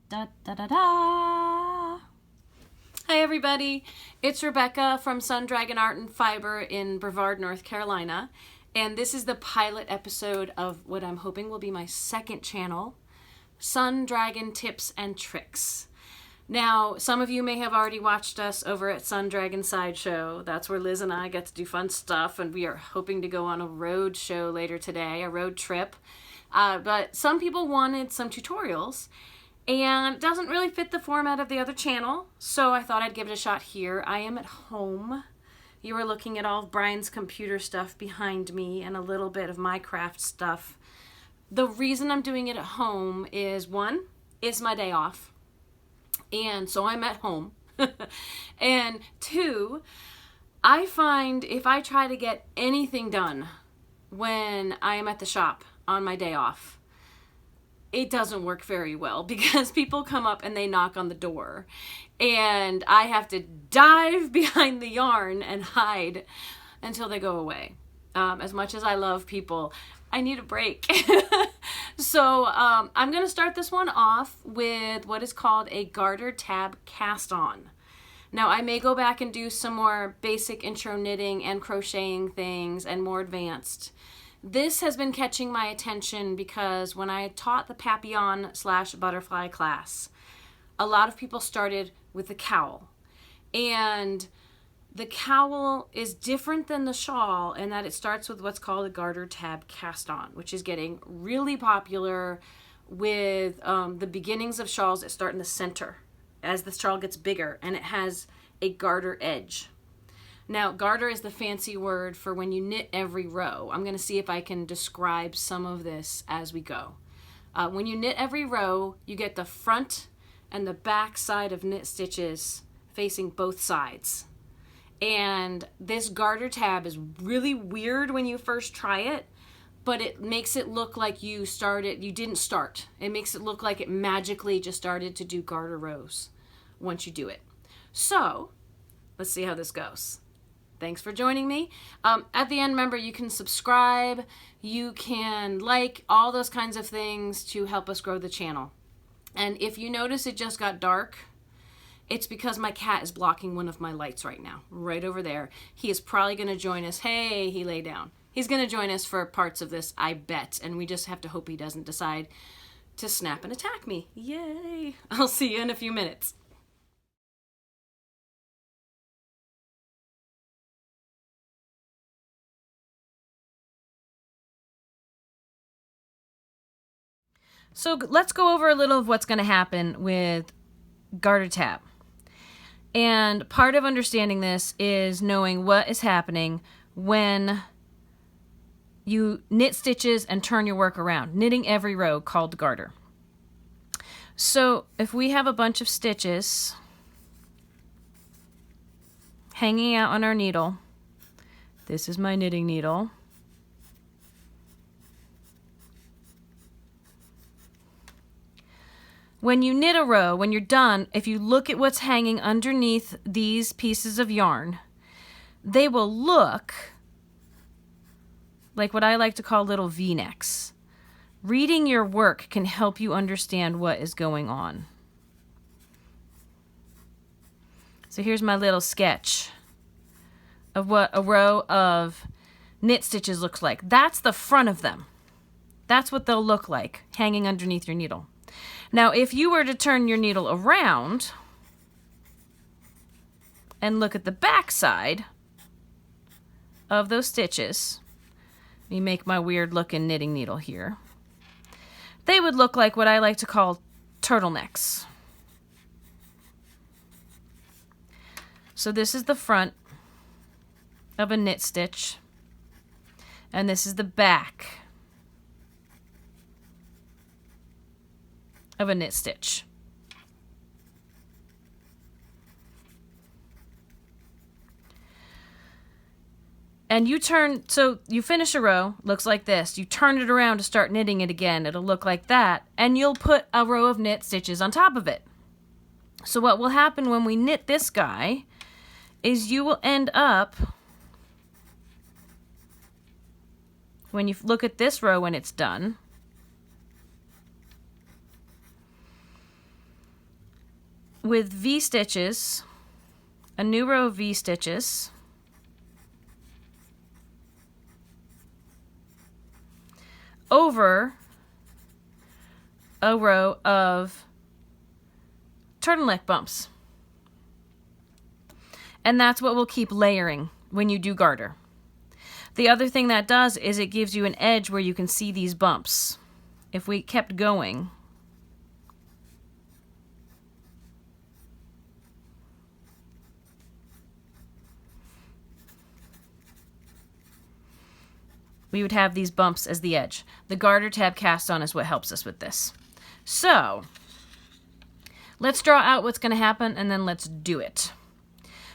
Da da da da. Hi everybody, it's Rebecca from Sun Dragon Art and Fiber in Brevard, North Carolina, and this is the pilot episode of what I'm hoping will be my second channel, Sun Dragon Tips and Tricks. Now, some of you may have already watched us over at Sun Dragon Sideshow. That's where Liz and I get to do fun stuff, and we are hoping to go on a road show later today, a road trip. But some people wanted some tutorials, and it doesn't really fit the format of the other channel, so I thought I'd give it a shot here. I am at home. You are looking at all of Brian's computer stuff behind me and a little bit of my craft stuff. The reason I'm doing it at home is, one, it's my day off, and so I'm at home. And two, I find if I try to get anything done when I am at the shop on my day off, it doesn't work very well because people come up and they knock on the door and I have to dive behind the yarn and hide until they go away. As much as I love people, I need a break. So I'm going to start this one off with what is called a garter tab cast on. Now I may go back and do some more basic intro knitting and crocheting things and more advanced. This has been catching my attention because when I taught the Papillon/butterfly class, a lot of people started with the cowl. And the cowl is different than the shawl in that it starts with what's called a garter tab cast on, which is getting really popular with the beginnings of shawls that start in the center as the shawl gets bigger, and it has a garter edge. Now, garter is the fancy word for when you knit every row. I'm going to see if I can describe some of this as we go. When you knit every row, you get the front and the back side of knit stitches facing both sides. And this garter tab is really weird when you first try it, but it makes it look like you didn't start. It makes it look like it magically just started to do garter rows once you do it. So, let's see how this goes. Thanks for joining me. At the end, remember, you can subscribe, you can like, all those kinds of things to help us grow the channel. And if you notice it just got dark, it's because my cat is blocking one of my lights right now, right over there. He is probably going to join us. Hey, he lay down. He's going to join us for parts of this, I bet. And we just have to hope he doesn't decide to snap and attack me. Yay. I'll see you in a few minutes. So let's go over a little of what's going to happen with garter tab. And part of understanding this is knowing what is happening when you knit stitches and turn your work around. Knitting every row, called garter. So if we have a bunch of stitches hanging out on our needle, this is my knitting needle. When you knit a row, when you're done, if you look at what's hanging underneath these pieces of yarn, they will look like what I like to call little V-necks. Reading your work can help you understand what is going on. So here's my little sketch of what a row of knit stitches looks like. That's the front of them. That's what they'll look like hanging underneath your needle. Now, if you were to turn your needle around and look at the back side of those stitches, let me make my weird looking knitting needle here, they would look like what I like to call turtlenecks. So this is the front of a knit stitch, and this is the back of a knit stitch. And you turn, so you finish a row, looks like this. You turn it around to start knitting it again, it'll look like that, and you'll put a row of knit stitches on top of it. So what will happen when we knit this guy is you will end up, when you look at this row when it's done, with V stitches, a new row of V stitches, over a row of turtleneck bumps. And that's what we'll keep layering when you do garter. The other thing that does is it gives you an edge where you can see these bumps. If we kept going, we would have these bumps as the edge. The garter tab cast on is what helps us with this. So let's draw out what's going to happen and then let's do it.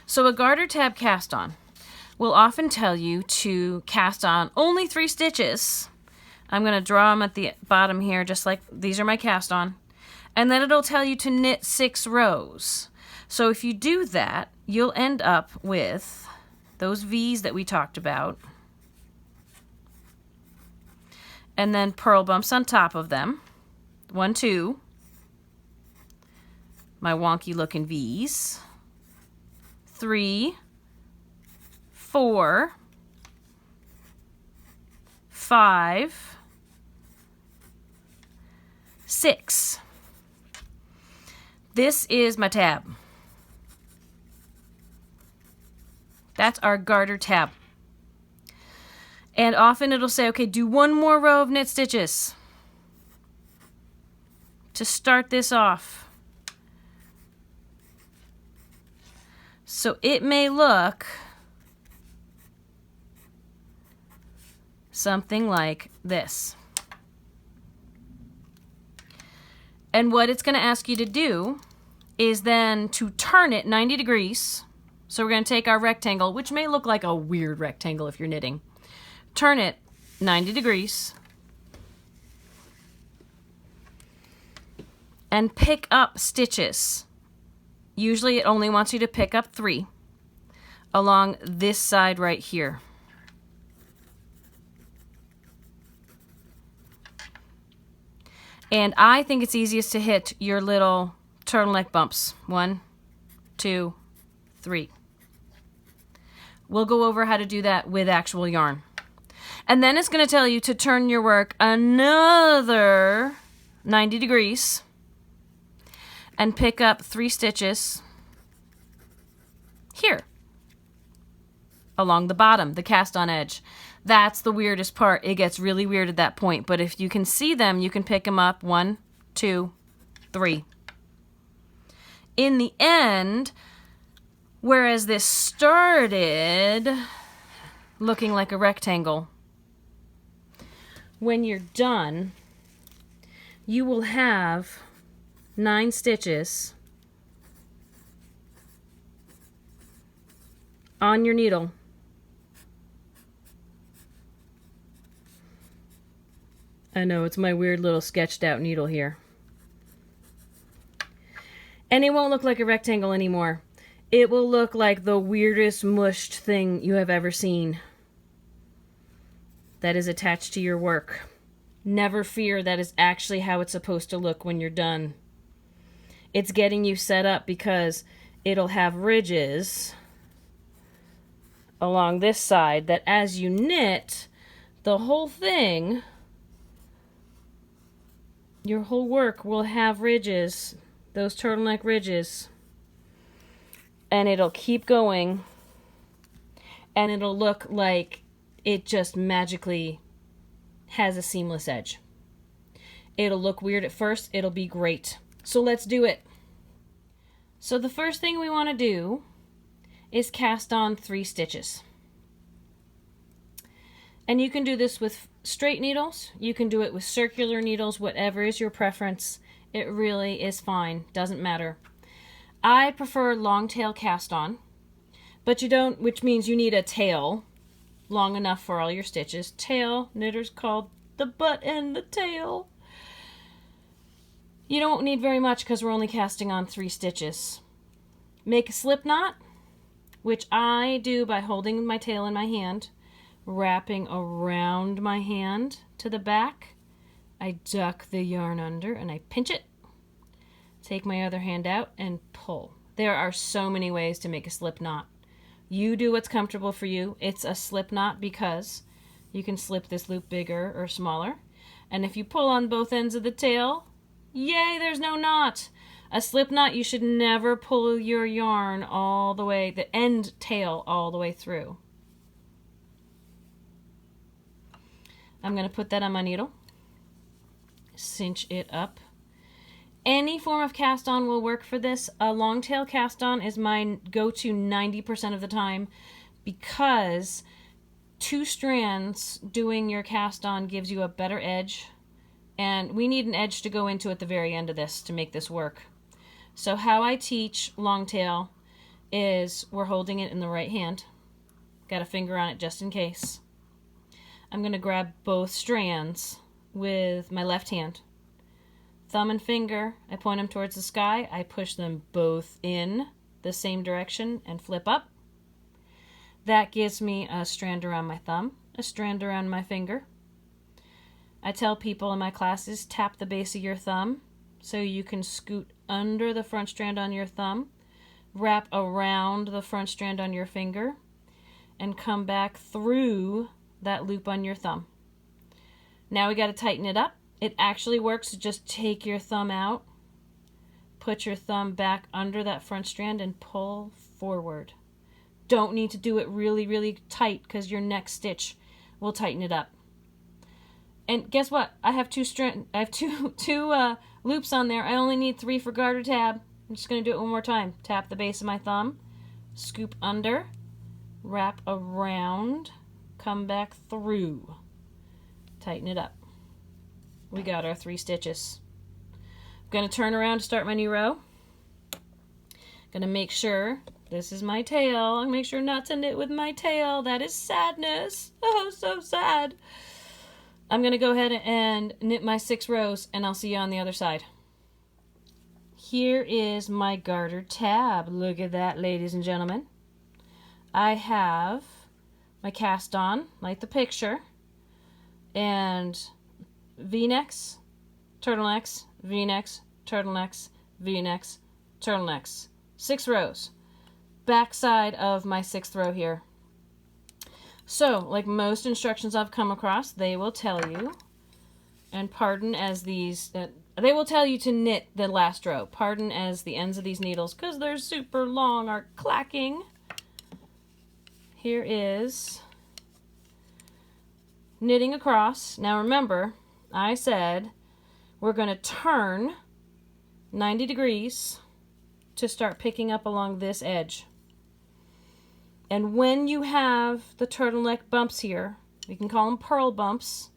So a garter tab cast on will often tell you to cast on only 3 stitches. I'm going to draw them at the bottom here, just like these are my cast on. And then it'll tell you to knit 6 rows. So if you do that, you'll end up with those V's that we talked about. And then purl bumps on top of them. 1, 2. My wonky looking V's. 3, 4, 5, 6. This is my tab. That's our garter tab. And often it'll say, okay, do 1 more row of knit stitches to start this off. So it may look something like this. And what it's going to ask you to do is then to turn it 90 degrees. So we're going to take our rectangle, which may look like a weird rectangle if you're knitting. Turn it 90 degrees. And pick up stitches. Usually it only wants you to pick up 3 along this side right here. And I think it's easiest to hit your little turtleneck bumps. 1, 2, 3. We'll go over how to do that with actual yarn. And then it's going to tell you to turn your work another 90 degrees. And pick up 3 stitches here along the bottom, the cast on edge. That's the weirdest part. It gets really weird at that point, but if you can see them, you can pick them up 1, 2, 3. In the end, whereas this started looking like a rectangle, when you're done, you will have 9 stitches on your needle. I know, it's my weird little sketched out needle here. And it won't look like a rectangle anymore. It will look like the weirdest mushed thing you have ever seen that is attached to your work. Never fear, that is actually how it's supposed to look when you're done. It's getting you set up because it'll have ridges along this side that as you knit, the whole thing, your whole work will have ridges, those turtleneck ridges. And it'll keep going and it'll look like it just magically has a seamless edge. It'll look weird at first, it'll be great. So let's do it. So the first thing we want to do is cast on 3 stitches. And you can do this with straight needles, you can do it with circular needles, whatever is your preference. It really is fine, doesn't matter. I prefer long tail cast on, but you don't, which means you need a tail long enough for all your stitches. Tail, knitters called the butt and the tail. You don't need very much because we're only casting on 3 stitches. Make a slip knot, which I do by holding my tail in my hand, wrapping around my hand to the back. I duck the yarn under and I pinch it. Take my other hand out and pull. There are so many ways to make a slip knot. You do what's comfortable for you. It's a slip knot because you can slip this loop bigger or smaller. And if you pull on both ends of the tail, yay, there's no knot. A slip knot, you should never pull your yarn all the way, the end tail all the way through. I'm going to put that on my needle. Cinch it up. Any form of cast on will work for this. A long tail cast on is my go-to 90% of the time because 2 strands doing your cast on gives you a better edge, and we need an edge to go into at the very end of this to make this work. So how I teach long tail is we're holding it in the right hand. Got a finger on it just in case. I'm going to grab both strands with my left hand. Thumb and finger, I point them towards the sky. I push them both in the same direction and flip up. That gives me a strand around my thumb, a strand around my finger. I tell people in my classes, tap the base of your thumb so you can scoot under the front strand on your thumb, wrap around the front strand on your finger, and come back through that loop on your thumb. Now we got to tighten it up. It actually works to just take your thumb out, put your thumb back under that front strand and pull forward. Don't need to do it really, really tight because your next stitch will tighten it up. And guess what? I have two loops on there. I only need 3 for garter tab. I'm just going to do it one more time. Tap the base of my thumb, scoop under, wrap around, come back through, tighten it up. We got our 3 stitches. I'm going to turn around to start my new row. Going to make sure this is my tail. I'll make sure not to knit with my tail. That is sadness. Oh, so sad. I'm going to go ahead and knit my 6 rows, and I'll see you on the other side. Here is my garter tab. Look at that, ladies and gentlemen. I have my cast on, like the picture, and V-necks, turtlenecks, V-necks, turtlenecks, V-necks, turtlenecks. 6 rows. Back side of my 6th row here. So, like most instructions I've come across, they will tell you, and pardon as these, they will tell you to knit the last row. Pardon as the ends of these needles, because they're super long, are clacking. Here is knitting across. Now remember, I said we're going to turn 90 degrees to start picking up along this edge. And when you have the turtleneck bumps here, we can call them purl bumps,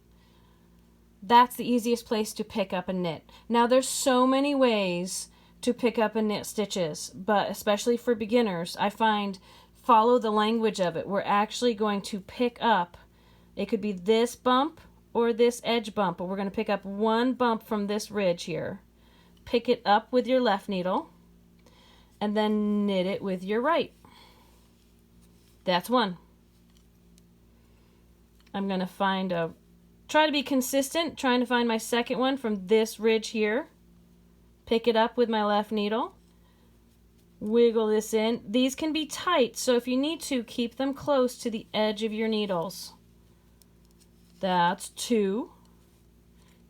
that's the easiest place to pick up a knit. Now there's so many ways to pick up and knit stitches, but especially for beginners, I find follow the language of it. We're actually going to pick up, it could be this bump or this edge bump, but we're going to pick up one bump from this ridge here. Pick it up with your left needle and then knit it with your right. That's one. I'm going to try to be consistent, trying to find my second one from this ridge here. Pick it up with my left needle. Wiggle this in. These can be tight, so if you need to, keep them close to the edge of your needles. That's 2.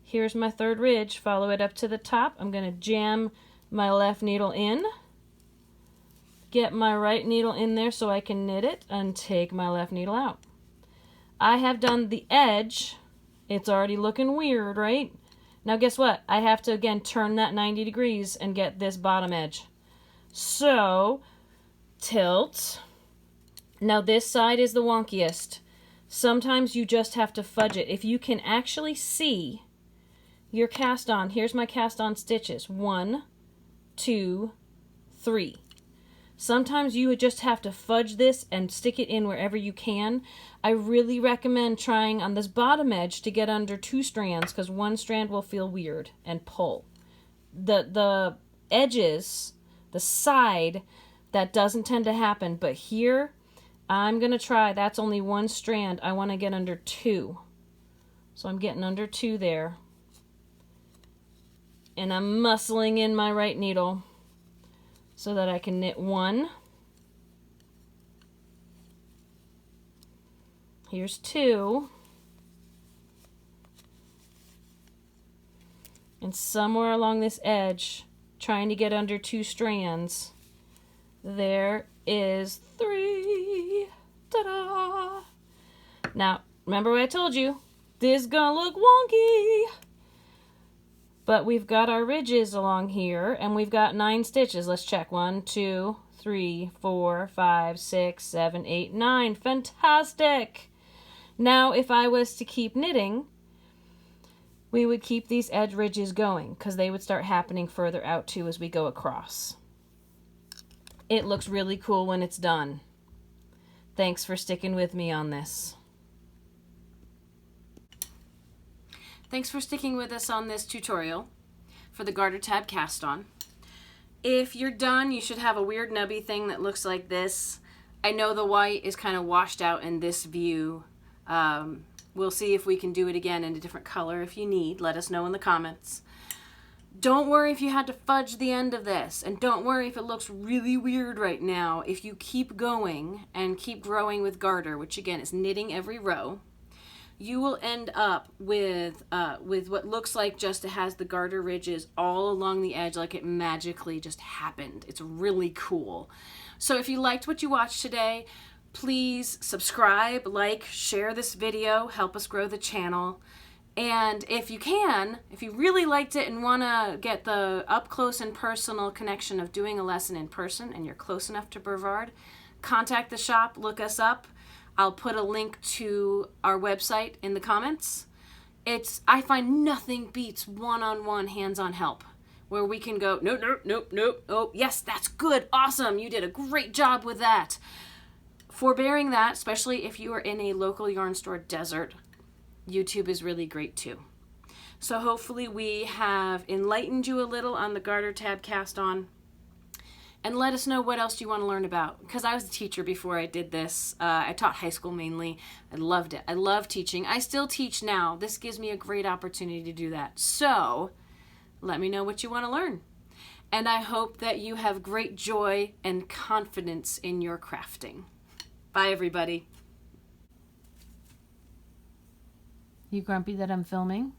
Here's my 3rd ridge. Follow it up to the top. I'm going to jam my left needle in. Get my right needle in there so I can knit it and take my left needle out. I have done the edge. It's already looking weird, right? Now guess what? I have to again turn that 90 degrees and get this bottom edge. So, tilt. Now this side is the wonkiest. Sometimes you just have to fudge it. If you can actually see your cast on, here's my cast on stitches. 1, 2, 3. Sometimes you would just have to fudge this and stick it in wherever you can. I really recommend trying on this bottom edge to get under 2 strands because 1 strand will feel weird and pull. The edges, the side, that doesn't tend to happen, but here I'm going to try. That's only 1 strand. I want to get under 2. So I'm getting under 2 there. And I'm muscling in my right needle so that I can knit one. Here's two. And somewhere along this edge, trying to get under 2 strands, there is 3. Ta-da! Now, remember what I told you? This is gonna look wonky. But we've got our ridges along here, and we've got 9 stitches. Let's check. 1, 2, 3, 4, 5, 6, 7, 8, 9. Fantastic! Now, if I was to keep knitting, we would keep these edge ridges going because they would start happening further out too as we go across. It looks really cool when it's done. Thanks for sticking with me on this. Thanks for sticking with us on this tutorial for the garter tab cast on. If you're done, you should have a weird nubby thing that looks like this. I know the white is kind of washed out in this view. We'll see if we can do it again in a different color if you need. Let us know in the comments. Don't worry if you had to fudge the end of this, and don't worry if it looks really weird right now. If you keep going and keep growing with garter, which again is knitting every row, you will end up with what looks like just it has the garter ridges all along the edge, like it magically just happened. It's really cool. So if you liked what you watched today, please subscribe, like, share this video, help us grow the channel. And if you can, if you really liked it and want to get the up close and personal connection of doing a lesson in person and you're close enough to Brevard, contact the shop, look us up. I'll put a link to our website in the comments. I find nothing beats one-on-one hands-on help where we can go, nope, nope, nope, nope, oh, yes, that's good, awesome, you did a great job with that. Forbearing that, especially if you are in a local yarn store desert, YouTube is really great too. So hopefully we have enlightened you a little on the garter tab cast on. And let us know what else you want to learn about. Because I was a teacher before I did this. I taught high school mainly. I loved it. I love teaching. I still teach now. This gives me a great opportunity to do that. So let me know what you want to learn. And I hope that you have great joy and confidence in your crafting. Bye, everybody. You grumpy that I'm filming?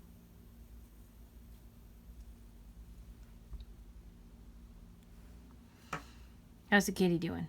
How's the kitty doing?